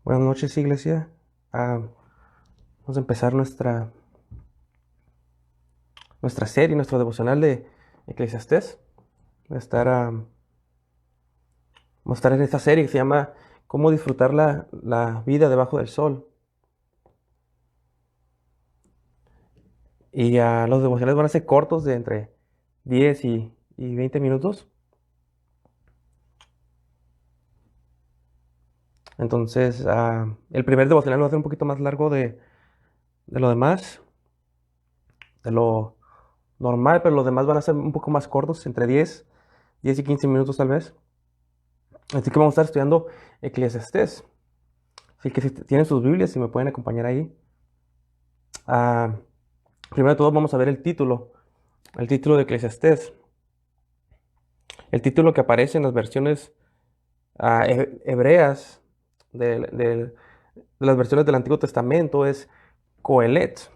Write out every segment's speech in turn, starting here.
Buenas noches, iglesia. Vamos a empezar nuestra serie, nuestro devocional de Eclesiastés. Voy a estar, vamos a estar en esta serie que se llama ¿Cómo disfrutar la vida debajo del sol? Y los devocionales van a ser cortos de entre 10 y 20 minutos. Entonces, el primer devocional va a ser un poquito más largo de lo demás, de lo normal, pero los demás van a ser un poco más cortos, entre 10 y 15 minutos tal vez. Así que vamos a estar estudiando Eclesiastés. Así que si tienen sus Biblias, si me pueden acompañar ahí. Ah, Primero de todo vamos a ver el título de Eclesiastés. El título que aparece en las versiones hebreas de las versiones del Antiguo Testamento es Coelet.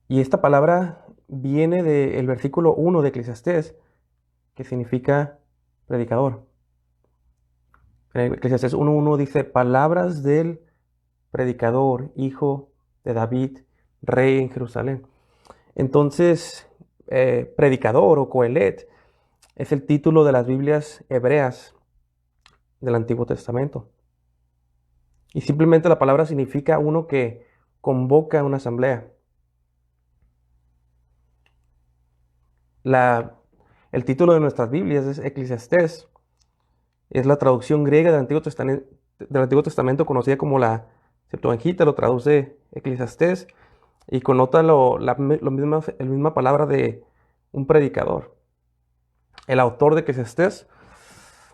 Y esta palabra viene del versículo 1 de Eclesiastés, que significa predicador. En Eclesiastés 1:1 dice, palabras del predicador, hijo de David, rey en Jerusalén. Entonces, predicador o Coelet es el título de las Biblias hebreas del Antiguo Testamento. Y simplemente la palabra significa uno que convoca una asamblea. El título de nuestras Biblias es Eclesiastés. Es la traducción griega del Antiguo Testamento conocida como la Septuaginta, lo traduce Eclesiastés y connota la misma palabra de un predicador. El autor de Eclesiastés,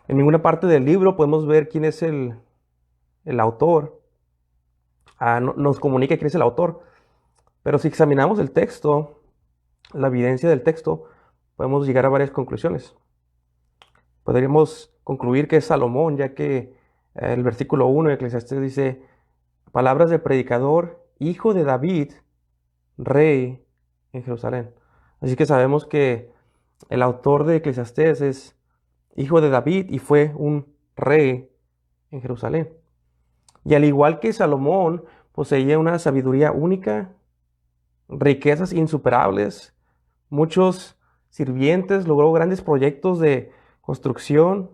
en ninguna parte del libro podemos ver quién es el autor. Nos comunica quién es el autor, pero si examinamos el texto, la evidencia del texto, podemos llegar a varias conclusiones. Podríamos concluir que es Salomón, ya que el versículo 1 de Eclesiastés dice, palabras del predicador, hijo de David, rey en Jerusalén. Así que sabemos que el autor de Eclesiastés es hijo de David y fue un rey en Jerusalén. Y al igual que Salomón, poseía una sabiduría única, riquezas insuperables, muchos sirvientes, logró grandes proyectos de construcción,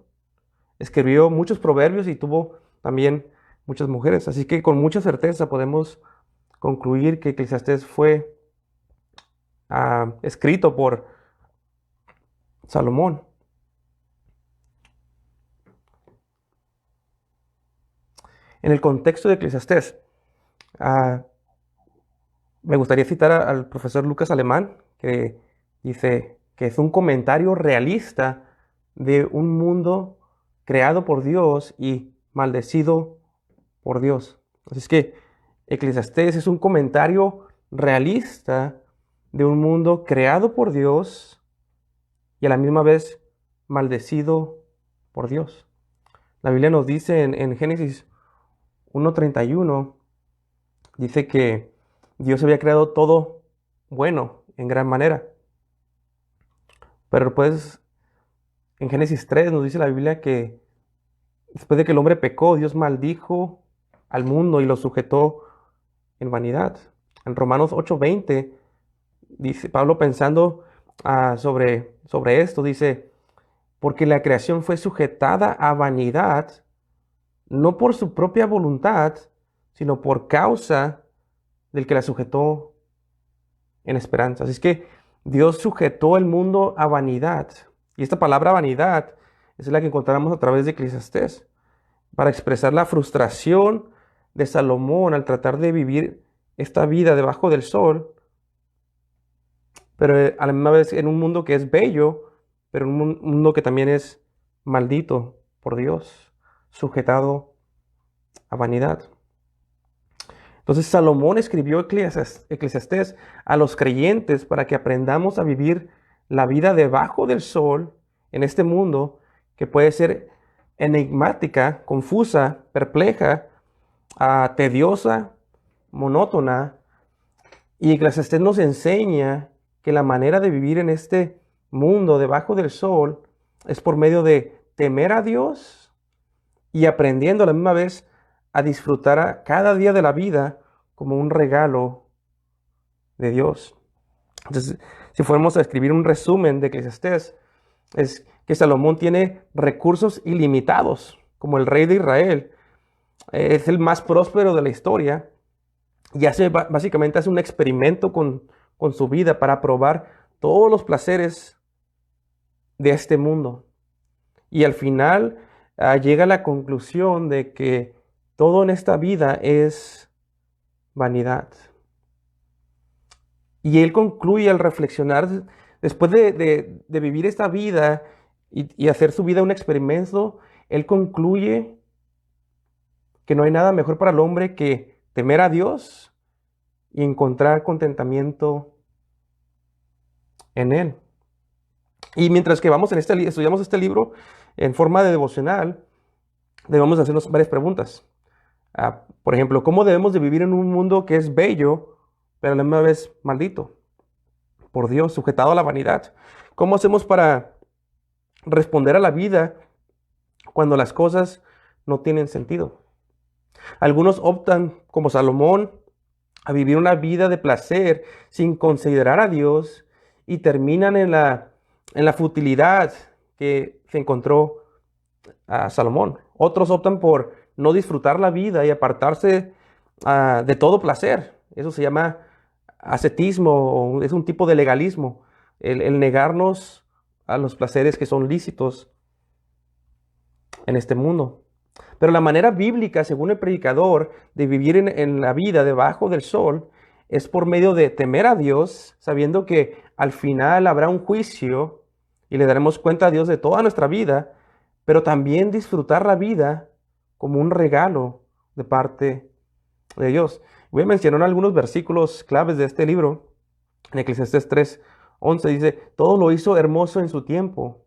escribió muchos proverbios y tuvo también muchas mujeres. Así que con mucha certeza podemos concluir que Eclesiastés fue escrito por Salomón. En el contexto de Eclesiastés, ah, me gustaría citar al profesor Lucas Alemán, que dice que es un comentario realista de un mundo creado por Dios y maldecido por Dios. Así es que Eclesiastés es un comentario realista de un mundo creado por Dios y a la misma vez maldecido por Dios. La Biblia nos dice en Génesis 1:31, dice que Dios había creado todo bueno en gran manera. Pero pues en Génesis 3 nos dice la Biblia que después de que el hombre pecó, Dios maldijo al mundo y lo sujetó en vanidad. En Romanos 8:20 dice Pablo pensando sobre esto, dice, porque la creación fue sujetada a vanidad, no por su propia voluntad, sino por causa del que la sujetó en esperanza. Así es que Dios sujetó el mundo a vanidad. Y esta palabra vanidad es la que encontramos a través de Eclesiastés para expresar la frustración de Salomón al tratar de vivir esta vida debajo del sol, pero a la misma vez en un mundo que es bello, pero en un mundo que también es maldito por Dios, sujetado a vanidad. Entonces Salomón escribió Eclesiastés a los creyentes para que aprendamos a vivir la vida debajo del sol en este mundo que puede ser enigmática, confusa, perpleja, tediosa, monótona. Y Eclesiastés nos enseña que la manera de vivir en este mundo debajo del sol es por medio de temer a Dios y aprendiendo a la misma vez a disfrutar a cada día de la vida como un regalo de Dios. Entonces, si fuéramos a escribir un resumen de Eclesiastés, es que Salomón tiene recursos ilimitados, como el rey de Israel. Es el más próspero de la historia y básicamente hace un experimento con su vida para probar todos los placeres de este mundo. Y al final llega a la conclusión de que todo en esta vida es vanidad. Y él concluye al reflexionar, después de vivir esta vida y hacer su vida un experimento, él concluye que no hay nada mejor para el hombre que temer a Dios y encontrar contentamiento en Él. Y mientras que estudiamos este libro en forma de devocional, debemos hacernos varias preguntas. Por ejemplo, ¿cómo debemos de vivir en un mundo que es bello, pero a la misma vez maldito por Dios, sujetado a la vanidad? ¿Cómo hacemos para responder a la vida cuando las cosas no tienen sentido? Algunos optan, como Salomón, a vivir una vida de placer sin considerar a Dios y terminan en la futilidad que se encontró a Salomón. Otros optan por no disfrutar la vida y apartarse de todo placer. Eso se llama ascetismo, o es un tipo de legalismo, el negarnos a los placeres que son lícitos en este mundo. Pero la manera bíblica, según el predicador, de vivir en la vida debajo del sol es por medio de temer a Dios, sabiendo que al final habrá un juicio y le daremos cuenta a Dios de toda nuestra vida, pero también disfrutar la vida como un regalo de parte de Dios. Voy a mencionar algunos versículos claves de este libro. En Eclesiastés 3:11 dice: todo lo hizo hermoso en su tiempo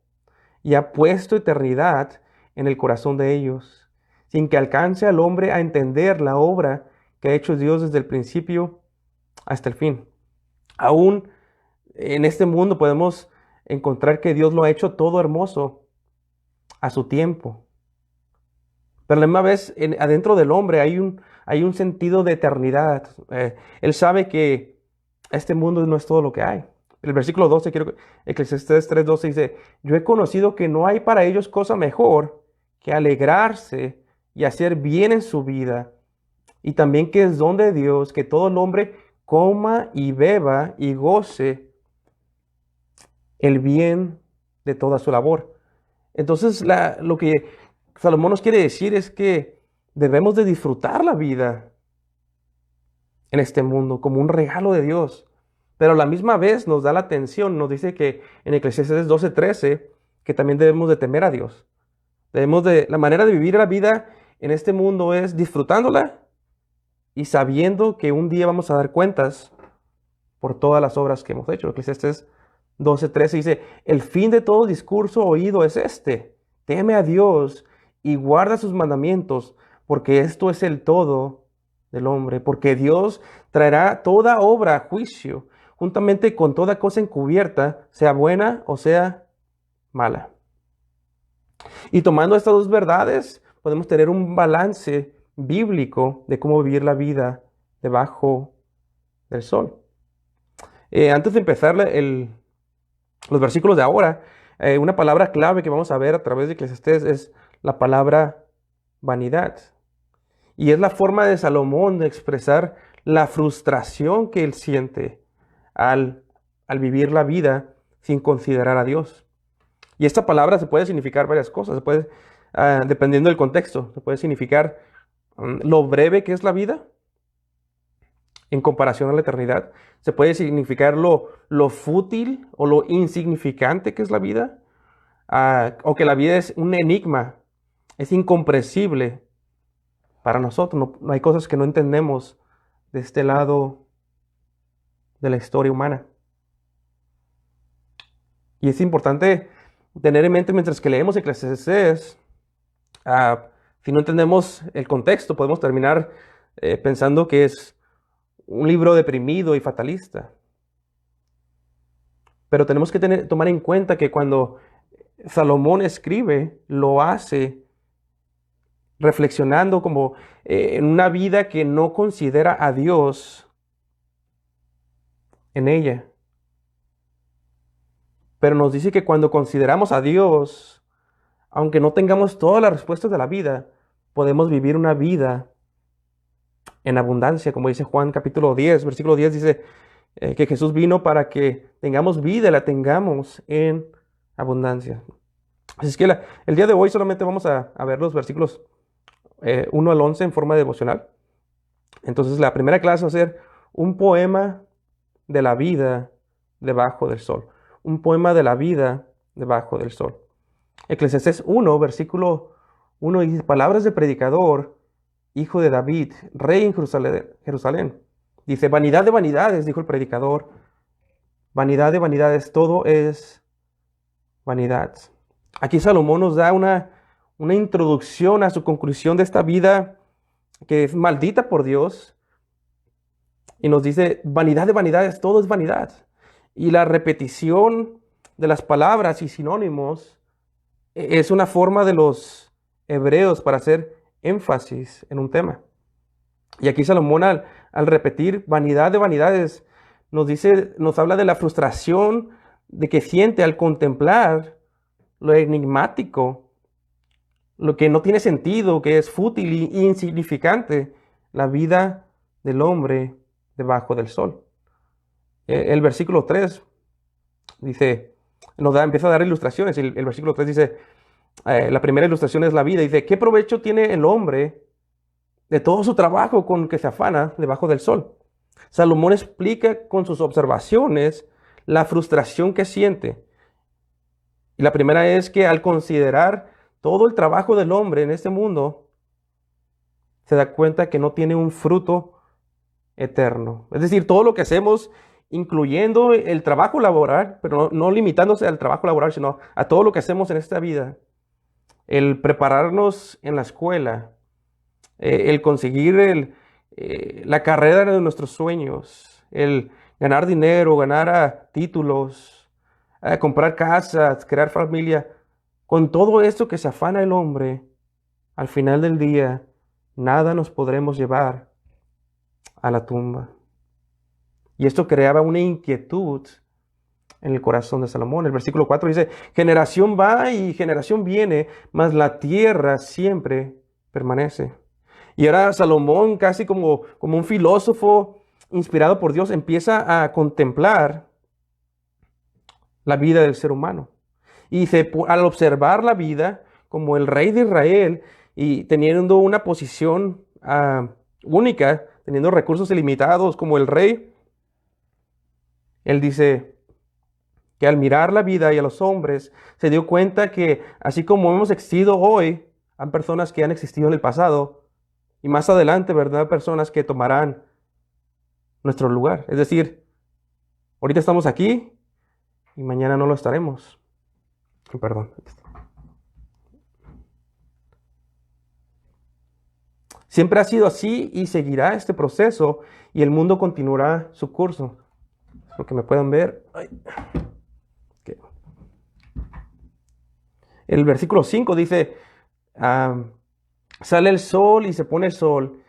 y ha puesto eternidad en el corazón de ellos, sin que alcance al hombre a entender la obra que ha hecho Dios desde el principio hasta el fin. Aún en este mundo podemos encontrar que Dios lo ha hecho todo hermoso a su tiempo. Pero a la misma vez, adentro del hombre hay un sentido de eternidad. Él sabe que este mundo no es todo lo que hay. El versículo 12, Eclesiastés 3:12 dice: yo he conocido que no hay para ellos cosa mejor que alegrarse y hacer bien en su vida, y también que es don de Dios que todo el hombre coma y beba y goce el bien de toda su labor. Entonces, lo que Salomón nos quiere decir es que debemos de disfrutar la vida en este mundo como un regalo de Dios. Pero a la misma vez nos da la atención, nos dice que en Eclesiastés 12:13, que también debemos de temer a Dios. La manera de vivir la vida en este mundo es disfrutándola y sabiendo que un día vamos a dar cuentas por todas las obras que hemos hecho. Eclesiastés 12:13 dice: el fin de todo discurso oído es este: teme a Dios y guarda sus mandamientos, porque esto es el todo del hombre, porque Dios traerá toda obra a juicio, juntamente con toda cosa encubierta, sea buena o sea mala. Y tomando estas dos verdades, podemos tener un balance bíblico de cómo vivir la vida debajo del sol. Antes de empezar los versículos de ahora, una palabra clave que vamos a ver a través de Eclesiastés es la palabra vanidad. Y es la forma de Salomón de expresar la frustración que él siente al vivir la vida sin considerar a Dios. Y esta palabra se puede significar varias cosas. Dependiendo del contexto, se puede significar lo breve que es la vida en comparación a la eternidad. Se puede significar lo fútil o lo insignificante que es la vida. O que la vida es un enigma, es incomprensible para nosotros. No hay cosas que no entendemos de este lado de la historia humana. Y es importante tener en mente mientras que leemos Eclesiastés, si no entendemos el contexto, podemos terminar pensando que es un libro deprimido y fatalista. Pero tenemos que tomar en cuenta que cuando Salomón escribe, lo hace reflexionando como en una vida que no considera a Dios en ella. Pero nos dice que cuando consideramos a Dios, aunque no tengamos todas las respuestas de la vida, podemos vivir una vida en abundancia, como dice Juan capítulo 10, versículo 10 dice que Jesús vino para que tengamos vida y la tengamos en abundancia. Así es que el día de hoy solamente vamos a ver los versículos 1 al 11 en forma devocional. Entonces la primera clase va a ser un poema de la vida debajo del sol. Un poema de la vida debajo del sol. Eclesiastés 1, versículo 1 dice, palabras de predicador, hijo de David, rey en Jerusalén. Dice, vanidad de vanidades, dijo el predicador, vanidad de vanidades, todo es vanidad. Aquí Salomón nos da una introducción a su conclusión de esta vida que es maldita por Dios y nos dice, vanidad de vanidades, todo es vanidad. Y la repetición de las palabras y sinónimos es una forma de los hebreos para hacer énfasis en un tema. Y aquí Salomón al repetir vanidad de vanidades nos habla de la frustración de que siente al contemplar lo enigmático, lo que no tiene sentido, que es fútil e insignificante, la vida del hombre debajo del sol. El versículo 3 dice, empieza a dar ilustraciones. El versículo 3 dice, la primera ilustración es la vida. Dice, ¿qué provecho tiene el hombre de todo su trabajo con que se afana debajo del sol? Salomón explica con sus observaciones la frustración que siente. Y la primera es que al considerar todo el trabajo del hombre en este mundo, se da cuenta que no tiene un fruto eterno. Es decir, todo lo que hacemos, incluyendo el trabajo laboral, pero no limitándose al trabajo laboral, sino a todo lo que hacemos en esta vida, el prepararnos en la escuela, el conseguir la carrera de nuestros sueños, el ganar dinero, ganar títulos, comprar casas, crear familia. Con todo esto que se afana el hombre, al final del día, nada nos podremos llevar a la tumba. Y esto creaba una inquietud en el corazón de Salomón. El versículo 4 dice, generación va y generación viene, mas la tierra siempre permanece. Y ahora Salomón, casi como un filósofo inspirado por Dios, empieza a contemplar la vida del ser humano. Y dice, al observar la vida como el rey de Israel y teniendo una posición única, teniendo recursos ilimitados como el rey, él dice que al mirar la vida y a los hombres, se dio cuenta que así como hemos existido hoy, hay personas que han existido en el pasado y más adelante, ¿verdad? Personas que tomarán nuestro lugar. Es decir, ahorita estamos aquí y mañana no lo estaremos. Perdón. Siempre ha sido así y seguirá este proceso y el mundo continuará su curso. Espero que me puedan ver. Ay. Okay. El versículo 5 dice, sale el sol y se pone el sol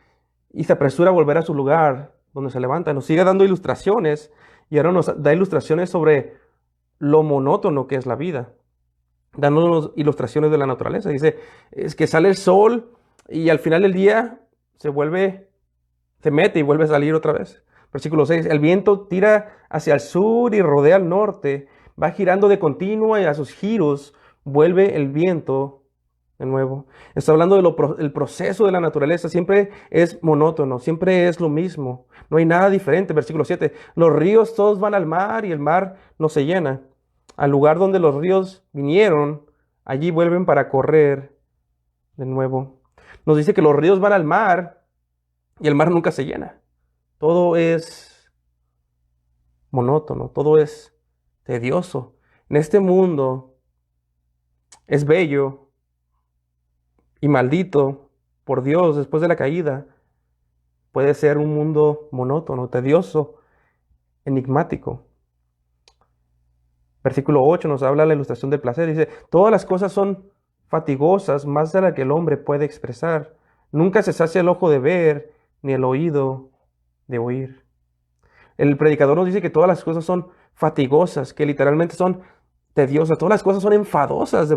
y se apresura a volver a su lugar donde se levanta. Nos sigue dando ilustraciones y ahora nos da ilustraciones sobre lo monótono que es la vida, dándonos ilustraciones de la naturaleza. Dice, es que sale el sol y al final del día se mete y vuelve a salir otra vez. Versículo 6, el viento tira hacia el sur y rodea al norte, va girando de continuo y a sus giros vuelve el viento de nuevo. Está hablando del proceso de la naturaleza, siempre es monótono, siempre es lo mismo, no hay nada diferente. Versículo 7, los ríos todos van al mar y el mar no se llena. Al lugar donde los ríos vinieron, allí vuelven para correr de nuevo. Nos dice que los ríos van al mar y el mar nunca se llena. Todo es monótono, todo es tedioso. En este mundo es bello y maldito por Dios después de la caída. Puede ser un mundo monótono, tedioso, enigmático. Versículo 8 nos habla de la ilustración del placer. Dice, todas las cosas son fatigosas más de la que el hombre puede expresar. Nunca se sacia el ojo de ver, ni el oído de oír. El predicador nos dice que todas las cosas son fatigosas, que literalmente son tediosas, todas las cosas son enfadosas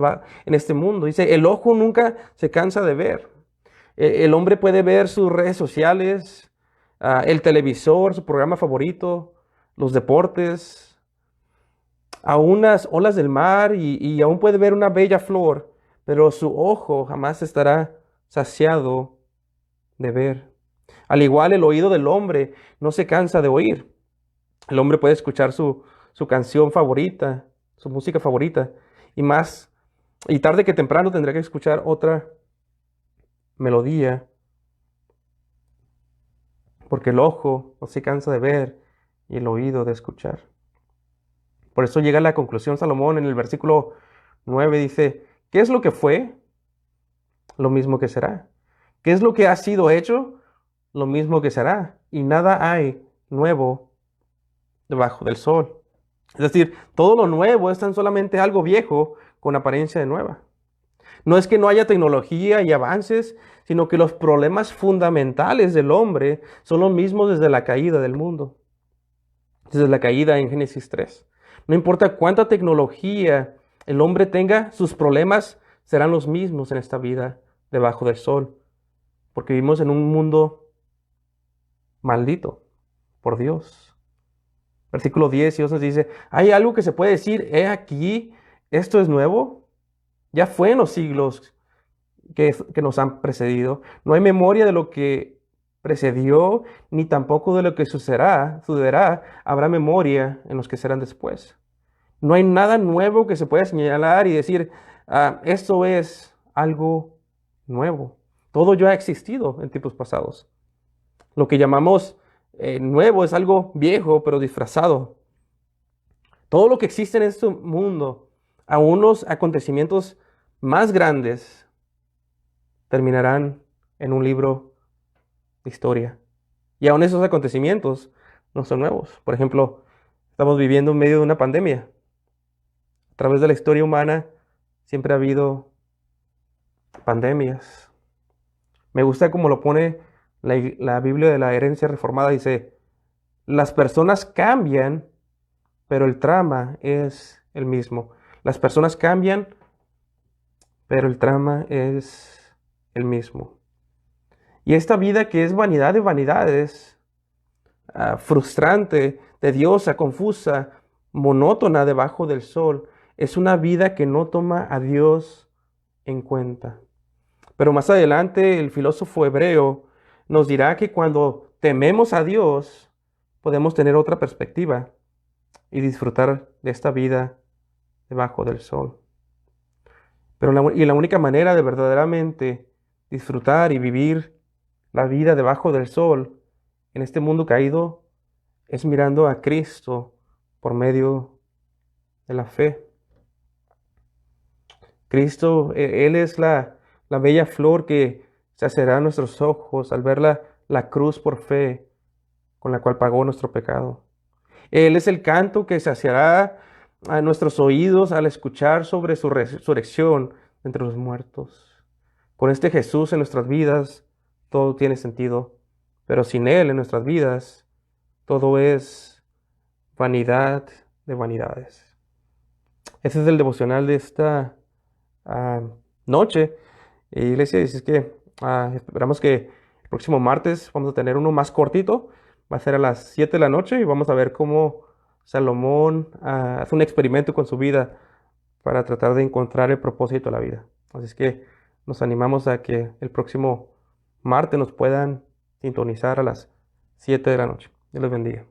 en este mundo. Dice, el ojo nunca se cansa de ver. El hombre puede ver sus redes sociales, el televisor, su programa favorito, los deportes, aún las olas del mar y aún puede ver una bella flor, pero su ojo jamás estará saciado de ver. Al igual el oído del hombre no se cansa de oír. El hombre puede escuchar su canción favorita, su música favorita, y más, y tarde que temprano tendrá que escuchar otra melodía, porque el ojo no se cansa de ver y el oído de escuchar. Por eso llega a la conclusión Salomón en el versículo 9, dice, ¿qué es lo que fue? Lo mismo que será. ¿Qué es lo que ha sido hecho? Lo mismo que será. Y nada hay nuevo debajo del sol. Es decir, todo lo nuevo es tan solamente algo viejo con apariencia de nueva. No es que no haya tecnología y avances, sino que los problemas fundamentales del hombre son los mismos desde la caída del mundo, desde la caída en Génesis 3. No importa cuánta tecnología el hombre tenga, sus problemas serán los mismos en esta vida debajo del sol, porque vivimos en un mundo maldito por Dios. Versículo 10 Dios nos dice, ¿hay algo que se puede decir, he aquí, esto es nuevo? Ya fue en los siglos que nos han precedido. No hay memoria de lo que precedió, ni tampoco de lo que sucederá. Habrá memoria en los que serán después. No hay nada nuevo que se pueda señalar y decir, esto es algo nuevo. Todo ya ha existido en tiempos pasados. Lo que llamamos nuevo es algo viejo, pero disfrazado. Todo lo que existe en este mundo, aún los acontecimientos más grandes, terminarán en un libro de historia. Y aún esos acontecimientos no son nuevos. Por ejemplo, estamos viviendo en medio de una pandemia. A través de la historia humana siempre ha habido pandemias. Me gusta como lo pone la Biblia de la Herencia Reformada. Dice, las personas cambian, pero el trama es el mismo. Las personas cambian, pero el trama es el mismo. Y esta vida que es vanidad de vanidades, frustrante, tediosa, confusa, monótona debajo del sol, es una vida que no toma a Dios en cuenta. Pero más adelante el filósofo hebreo nos dirá que cuando tememos a Dios, podemos tener otra perspectiva y disfrutar de esta vida debajo del sol. Pero la única manera de verdaderamente disfrutar y vivir la vida debajo del sol en este mundo caído es mirando a Cristo por medio de la fe. Cristo, Él es la bella flor que saciará nuestros ojos al ver la cruz por fe con la cual pagó nuestro pecado. Él es el canto que saciará a nuestros oídos al escuchar sobre su resurrección entre los muertos. Con este Jesús en nuestras vidas todo tiene sentido, pero sin Él en nuestras vidas todo es vanidad de vanidades. Ese es el devocional de esta noche. Iglesia, es que esperamos que el próximo martes vamos a tener uno más cortito. Va a ser a las 7 de la noche y vamos a ver cómo Salomón hace un experimento con su vida para tratar de encontrar el propósito de la vida. Así es que nos animamos a que el próximo martes nos puedan sintonizar a las 7 de la noche. Dios les bendiga.